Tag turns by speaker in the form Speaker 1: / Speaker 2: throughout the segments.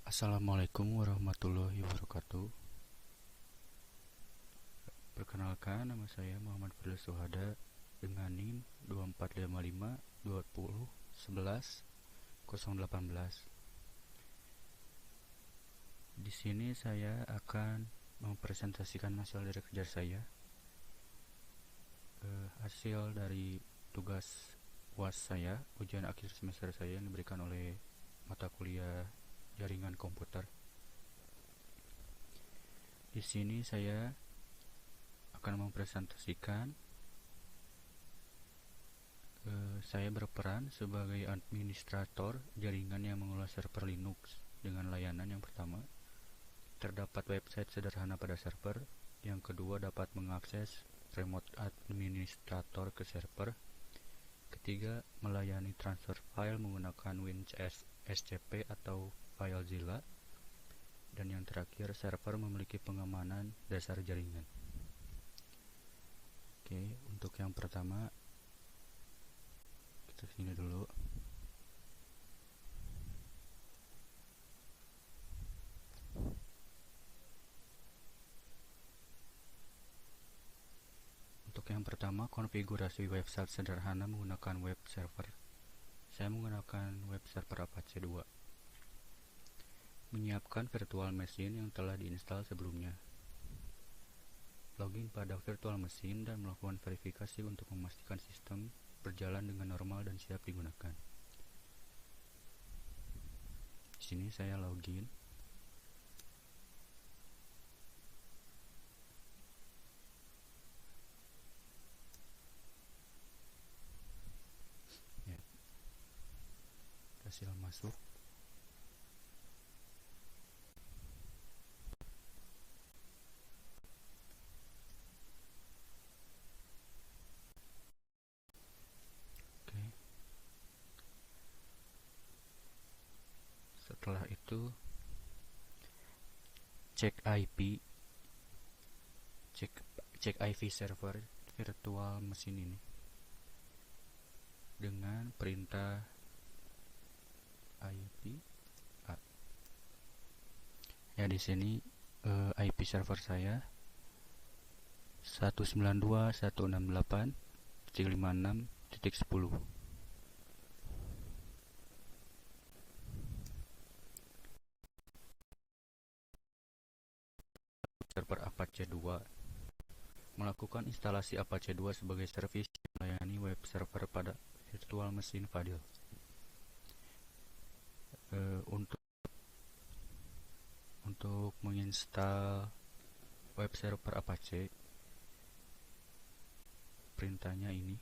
Speaker 1: Assalamualaikum warahmatullahi wabarakatuh. Perkenalkan, nama saya Muhammad Fadil Suhada dengan NIM 24552011 Di sini saya akan mempresentasikan hasil dari kerja saya, hasil dari tugas UAS saya, ujian akhir semester saya yang diberikan oleh mata kuliah jaringan komputer. Di sini saya akan mempresentasikan saya berperan sebagai administrator jaringan yang mengelola server Linux dengan layanan yang pertama, terdapat website sederhana pada server. Yang kedua, dapat mengakses remote administrator ke server. Ketiga, melayani transfer file menggunakan WinSCP atau FileZilla. Dan yang terakhir, server memiliki pengamanan dasar jaringan. Oke, untuk yang pertama kita sini dulu. Untuk yang pertama, konfigurasi website sederhana menggunakan web server. Saya menggunakan web server Apache 2. Menyiapkan virtual machine yang telah diinstal sebelumnya. Login pada virtual machine dan melakukan verifikasi untuk memastikan sistem berjalan dengan normal dan siap digunakan. Di sini saya login. Ya, hasil masuk. Oke. Setelah itu cek IP, cek IP server virtual mesin ini dengan perintah IP. Ya, di sini IP server saya 192.168.56.10. Server Apache 2. Melakukan instalasi Apache 2 sebagai service melayani web server pada virtual machine Fadil. Untuk menginstal web server Apache, perintahnya ini.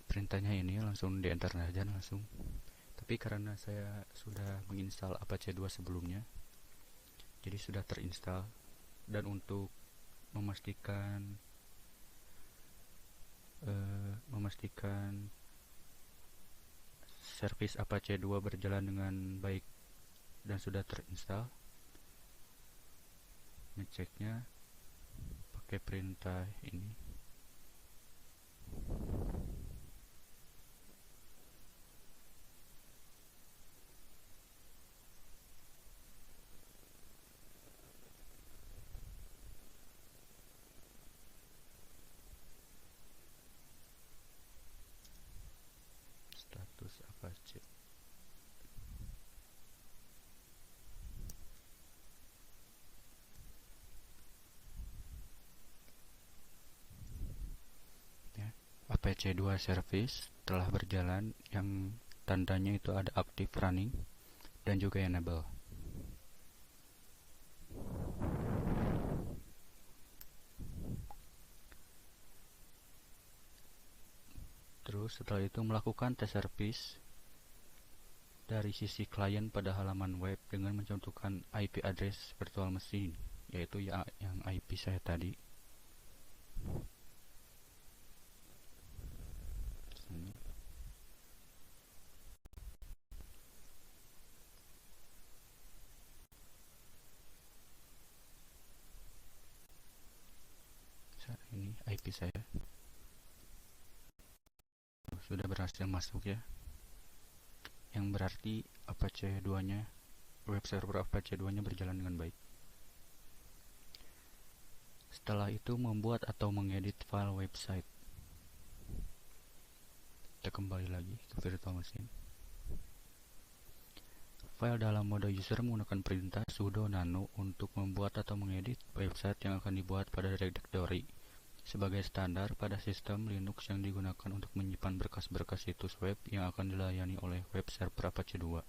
Speaker 1: Perintahnya ini langsung di enter aja langsung. Tapi karena saya sudah menginstal Apache 2 sebelumnya, jadi sudah terinstall. Dan untuk memastikan service Apache 2 berjalan dengan baik dan sudah terinstall, ngeceknya pakai perintah ini. Status Apache. Ya, Apache 2 service telah berjalan, yang tandanya itu ada active running dan juga enable. Terus setelah itu melakukan tes service dari sisi klien pada halaman web dengan mencontohkan IP address virtual machine, yaitu yang IP saya tadi. Ini IP saya. sudah berhasil masuk ya, yang berarti Apache 2-nya, web server Apache 2-nya berjalan dengan baik. Setelah itu membuat atau mengedit file website. Kita kembali lagi ke virtual machine. File dalam mode user menggunakan perintah sudo nano untuk membuat atau mengedit website yang akan dibuat pada directory. Sebagai standar pada sistem Linux yang digunakan untuk menyimpan berkas-berkas situs web yang akan dilayani oleh web server Apache 2.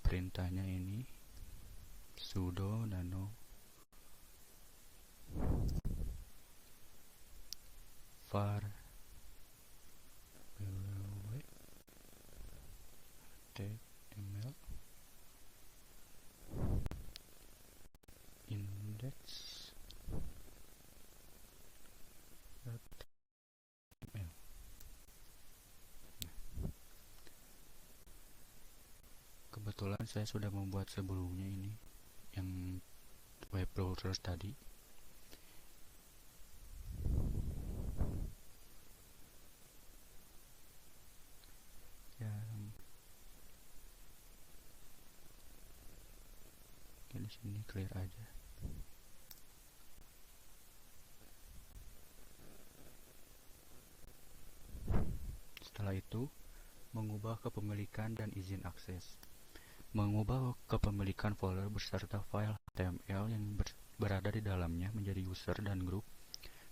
Speaker 1: Perintahnya ini sudo nano var html index.html. Kebetulan saya sudah membuat sebelumnya ini yang web browser tadi. Di sini clear aja. Setelah itu, mengubah kepemilikan dan izin akses. Mengubah kepemilikan folder beserta file HTML yang berada di dalamnya menjadi user dan group,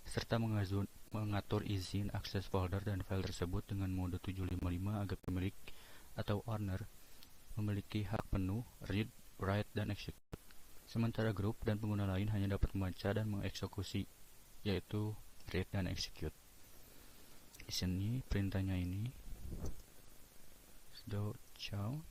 Speaker 1: serta mengatur izin akses folder dan file tersebut dengan mode 755 agar pemilik atau owner memiliki hak penuh read, write, dan execute. Sementara grup dan pengguna lain hanya dapat membaca dan mengeksekusi, yaitu read dan execute. Di sini perintahnya ini sudo chow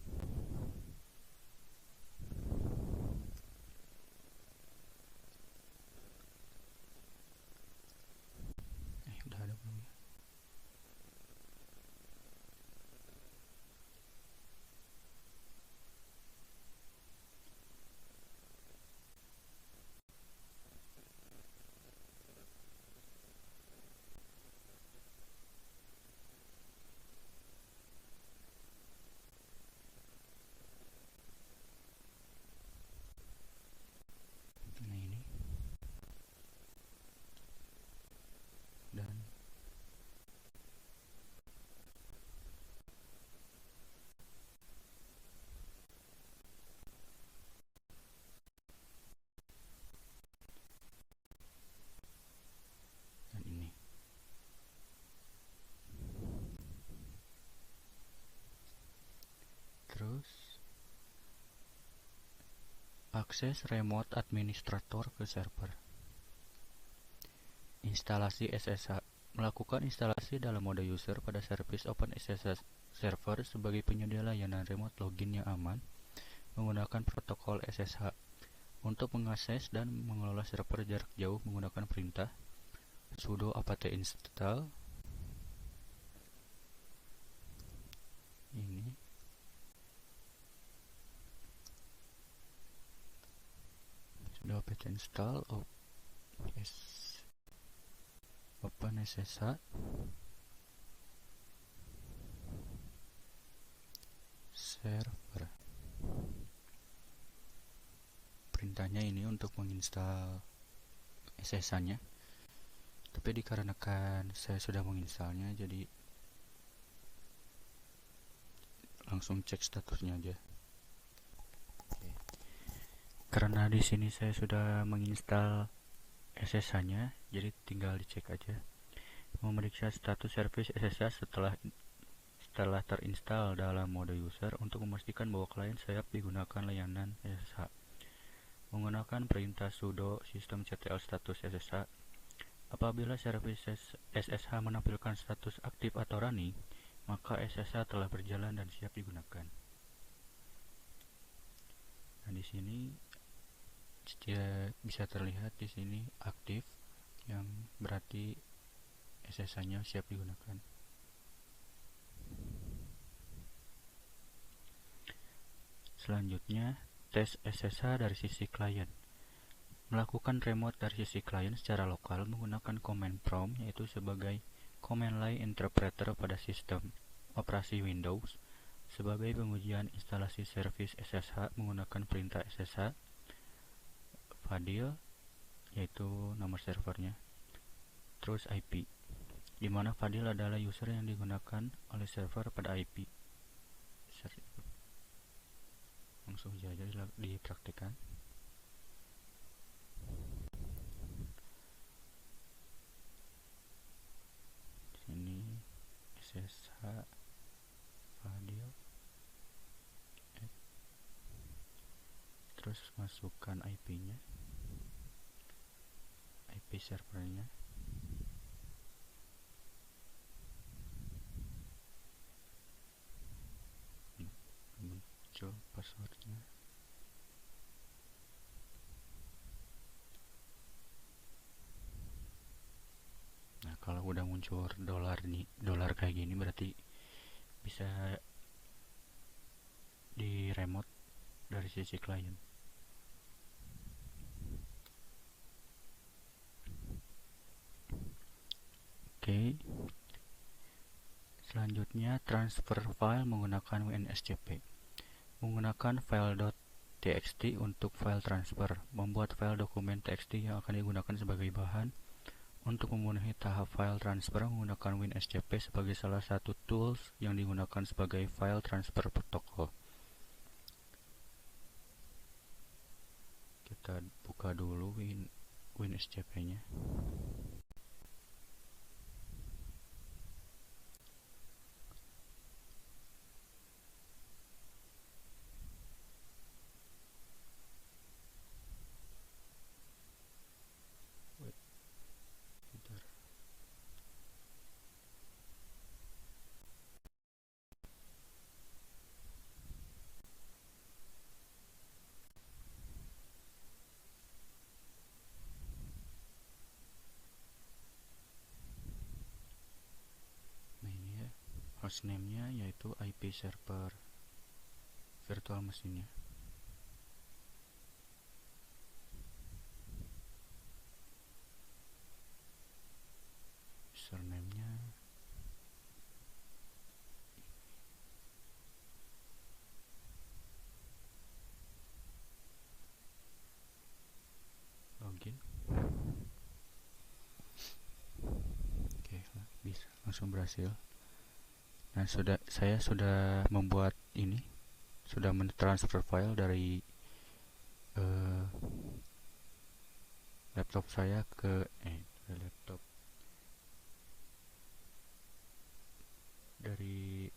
Speaker 1: udah ada belum ya? Nah ini dan ini. Terus akses remote administrator ke server. Instalasi SSH. Melakukan instalasi dalam mode user pada service OpenSSH server sebagai penyedia layanan remote login yang aman menggunakan protokol SSH. Untuk mengakses dan mengelola server jarak jauh menggunakan perintah sudo apt install ini sudo apt install OpenSSH server. Perintahnya ini untuk menginstal SSH-nya, tapi dikarenakan saya sudah menginstalnya, jadi langsung cek statusnya aja. Karena di sini saya sudah menginstal SSH-nya, jadi tinggal dicek aja. Memeriksa status service SSH setelah terinstall dalam mode user untuk memastikan bahwa klien sayap digunakan layanan SSH. Menggunakan perintah sudo systemctl status SSH. Apabila service SSH menampilkan status aktif atau running, maka SSH telah berjalan dan siap digunakan. Nah, di sini bisa terlihat di sini aktif, yang berarti SSH-nya siap digunakan. Selanjutnya, tes SSH dari sisi klien. Melakukan remote dari sisi klien secara lokal menggunakan command prompt, yaitu sebagai command line interpreter pada sistem operasi Windows. Sebagai pengujian instalasi service SSH menggunakan perintah SSH fadil, yaitu nomor servernya, terus IP, di mana fadil adalah user yang digunakan oleh server pada IP. Langsung saja dipraktikkan. Sini SSH fadil, terus masukkan IP-nya, IP servernya, muncul passwordnya. Nah, kalau udah muncul dolar kayak gini berarti bisa di remote dari sisi klien. Oke. Selanjutnya transfer file menggunakan WinSCP. Menggunakan file.txt untuk file transfer. Membuat file dokumen txt yang akan digunakan sebagai bahan untuk memenuhi tahap file transfer menggunakan WinSCP sebagai salah satu tools yang digunakan sebagai file transfer protokol. Kita buka dulu WinSCP-nya. Hostname-nya yaitu IP server virtual mesinnya. Username-nya login. Oke, bisa langsung berhasil. Nah, saya sudah membuat ini, sudah mentransfer file dari laptop saya ke laptop dari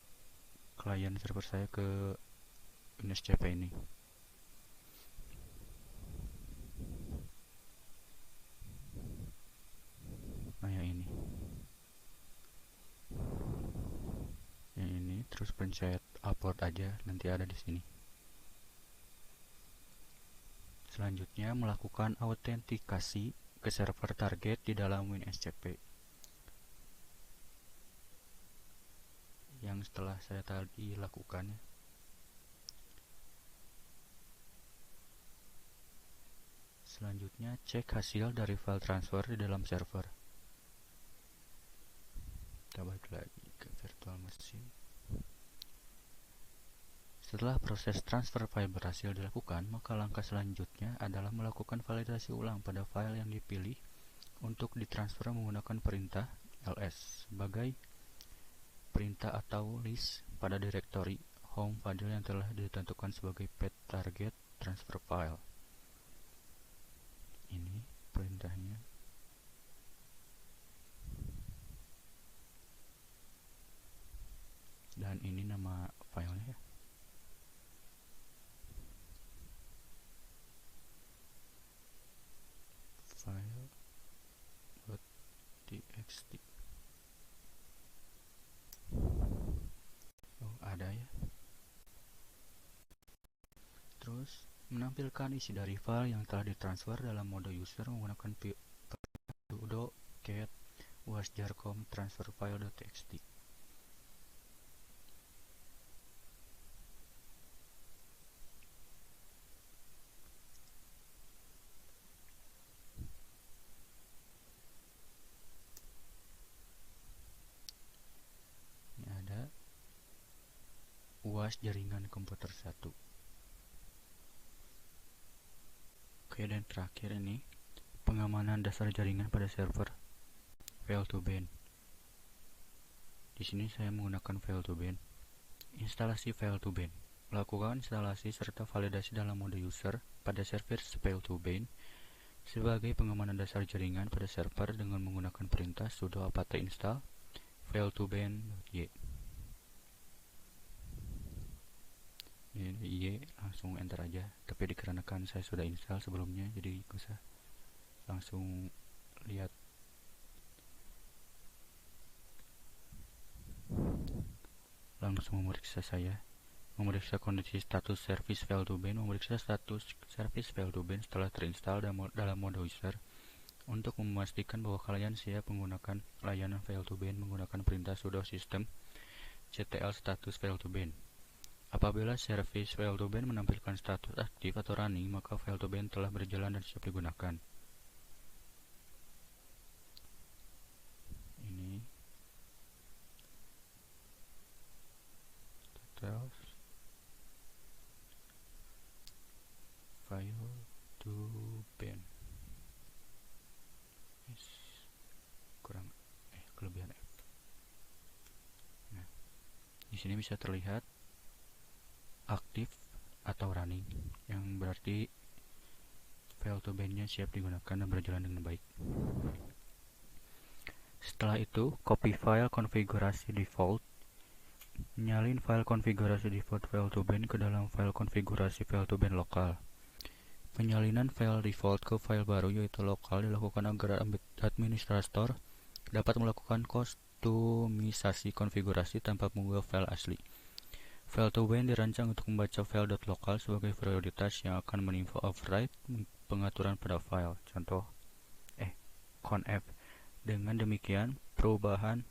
Speaker 1: klien server saya ke WinSCP ini. Nah, yang ini terus pencet upload aja, nanti ada di sini. Selanjutnya melakukan autentikasi ke server target di dalam WinSCP. Yang setelah saya tadi lakukan. Selanjutnya cek hasil dari file transfer di dalam server. Kita balik lagi ke virtual machine. Setelah proses transfer file berhasil dilakukan, maka langkah selanjutnya adalah melakukan validasi ulang pada file yang dipilih untuk ditransfer menggunakan perintah ls sebagai perintah atau list pada direktori home file yang telah ditentukan sebagai path target transfer file. Ini perintahnya. Dan ini nama filenya ya. File.txt. Oh, ada ya. Terus menampilkan isi dari file yang telah ditransfer dalam mode user menggunakan sudo cat wasjarcom transfer file.txt. memperluas jaringan komputer 1. Oke, dan terakhir ini pengamanan dasar jaringan pada server fail2ban. Di sini saya menggunakan fail2ban. Instalasi fail2ban. Lakukan instalasi serta validasi dalam mode user pada server fail2ban sebagai pengamanan dasar jaringan pada server dengan menggunakan perintah sudo apt install fail2ban.y. Y langsung enter aja, tapi dikarenakan saya sudah install sebelumnya jadi gak usah langsung lihat. Langsung memeriksa kondisi status service fail2ban. Memeriksa status service fail2ban setelah terinstall dalam mode user untuk memastikan bahwa kalian siap menggunakan layanan fail2ban menggunakan perintah sudo system ctl status fail2ban. Apabila service fail2ban menampilkan status aktif atau running, maka fail2ban telah berjalan dan siap digunakan. Ini details fail2ban. Kurang kelebihan F. Nah, di sini bisa terlihat aktif atau running, yang berarti fail2ban-nya siap digunakan dan berjalan dengan baik. Setelah itu, copy file konfigurasi default. Nyalin file konfigurasi default fail2ban ke dalam file konfigurasi fail2ban lokal. Penyalinan file default ke file baru yaitu lokal dilakukan agar administrator dapat melakukan kustomisasi konfigurasi tanpa mengunggah file asli. Fail2ban dirancang untuk membaca file .local sebagai prioritas yang akan menginfo override pengaturan pada file. Contoh conf. Dengan demikian, perubahan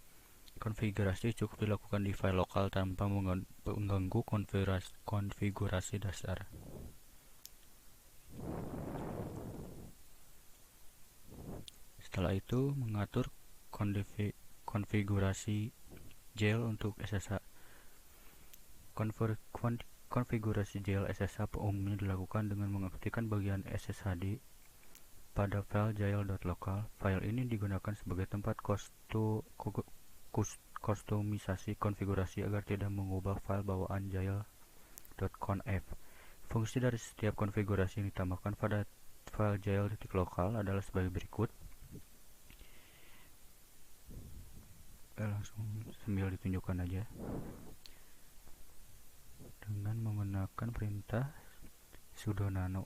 Speaker 1: konfigurasi cukup dilakukan di file lokal tanpa mengganggu konfigurasi dasar. Setelah itu, mengatur konfigurasi jail untuk SSH. Konfigurasi jail SSH umumnya dilakukan dengan mengaktifkan bagian SSHD pada file jail.local. File ini digunakan sebagai tempat kustomisasi konfigurasi agar tidak mengubah file bawaan jail.conf. Fungsi dari setiap konfigurasi yang ditambahkan pada file jail.local adalah sebagai berikut. Langsung sambil ditunjukkan aja. Dengan menggunakan perintah sudo nano.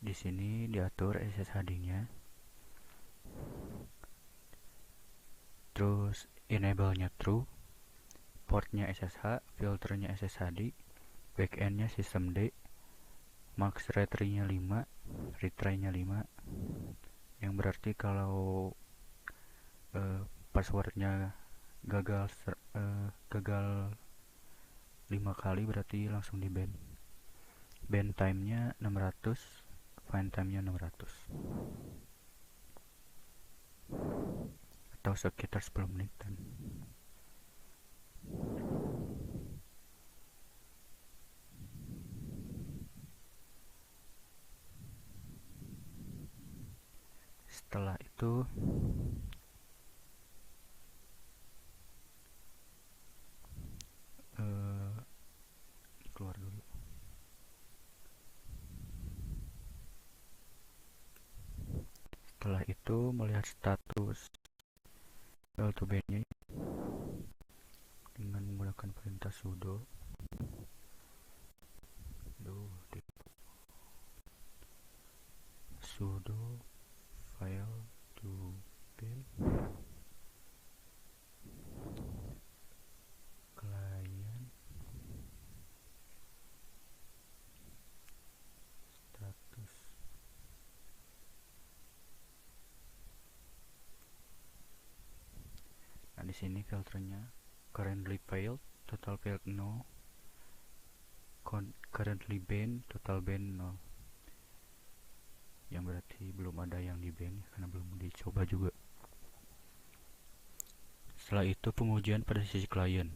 Speaker 1: Di sini diatur SSHD-nya, terus enable-nya true, portnya SSH, filternya SSHD, backend-nya systemd, max retry-nya 5, retry-nya 5, yang berarti kalau passwordnya gagal 5 kali berarti langsung di ban. Ban time-nya 600, find time-nya 600 atau sekitar 10 menitan. Setelah itu keluar dulu. Setelah itu melihat status fail2ban-nya dengan menggunakan perintah sudo sudo file to bin client status. Nah, di sini filternya currently failed, total failed no, currently banned, total ban 0, yang berarti belum ada yang di ban karena belum dicoba juga. Setelah itu pengujian pada sisi klien,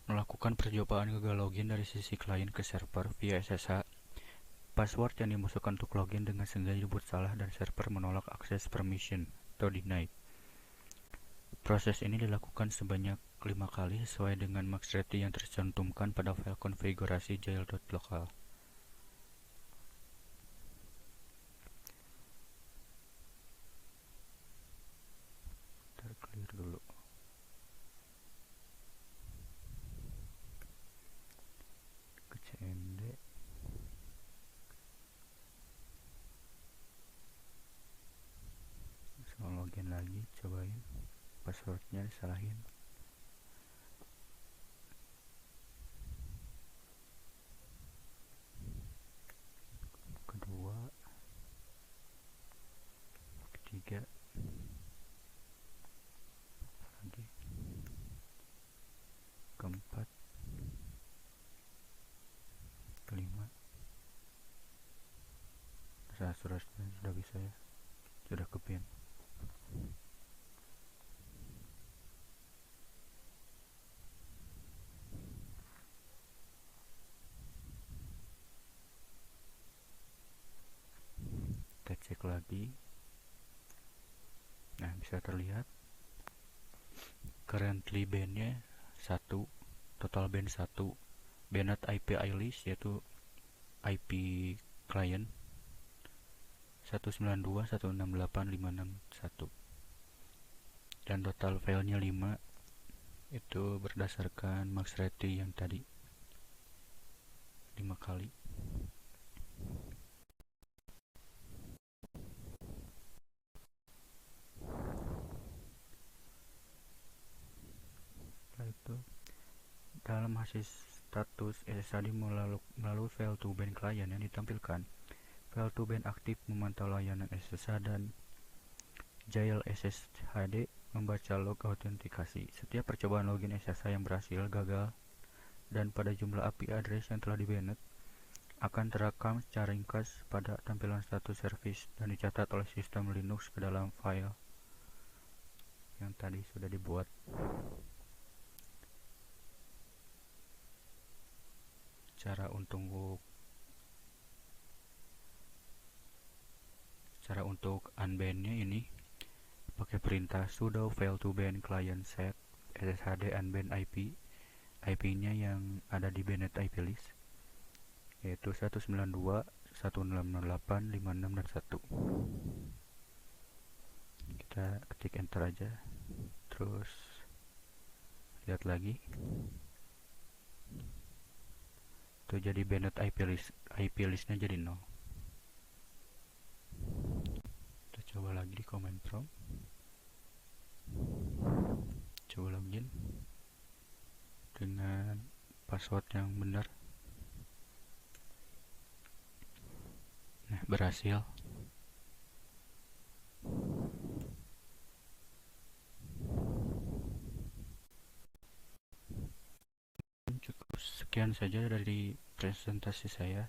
Speaker 1: melakukan percobaan gagal login dari sisi klien ke server via SSH. Password yang dimasukkan untuk login dengan sengaja dibuat salah dan server menolak akses permission atau denied. Proses ini dilakukan sebanyak 5 kali sesuai dengan MAC-READY yang tercantumkan pada file konfigurasi jail.local. Clear dulu. Ke cmd. So, login lagi, cobain. Passwordnya disalahin. Kedua, ketiga, lagi, keempat, kelima. Sudah bisa ya, sudah kepin. Kita cek lagi. Nah, bisa terlihat currently ban-nya 1, total ban 1, banned IP list yaitu IP client 192.168.561, dan total filenya 5. Itu berdasarkan MAC-READY yang tadi 5 kali. Setelah itu, dalam hasil status SSH melalui file to ban client yang ditampilkan, file to ban aktif memantau layanan SSH dan jail SSHD membaca log autentikasi. Setiap percobaan login SSH yang berhasil gagal dan pada jumlah IP address yang telah di-banned akan terekam secara ringkas pada tampilan status service dan dicatat oleh sistem Linux ke dalam file yang tadi sudah dibuat. Cara untuk unban-nya ini pakai perintah sudo fail to ban client set sshd unban IP-nya yang ada di banned IP list yaitu 192.168.56 dan 1. Kita ketik enter aja, terus lihat lagi. Itu jadi banned IP listnya jadi 0. Kita coba lagi di command prompt, coba login dengan password yang benar. Nah, berhasil. Cukup sekian saja dari presentasi saya.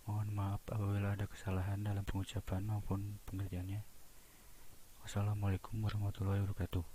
Speaker 1: Mohon maaf apabila ada kesalahan dalam pengucapan maupun pengertiannya. Wassalamualaikum warahmatullahi wabarakatuh.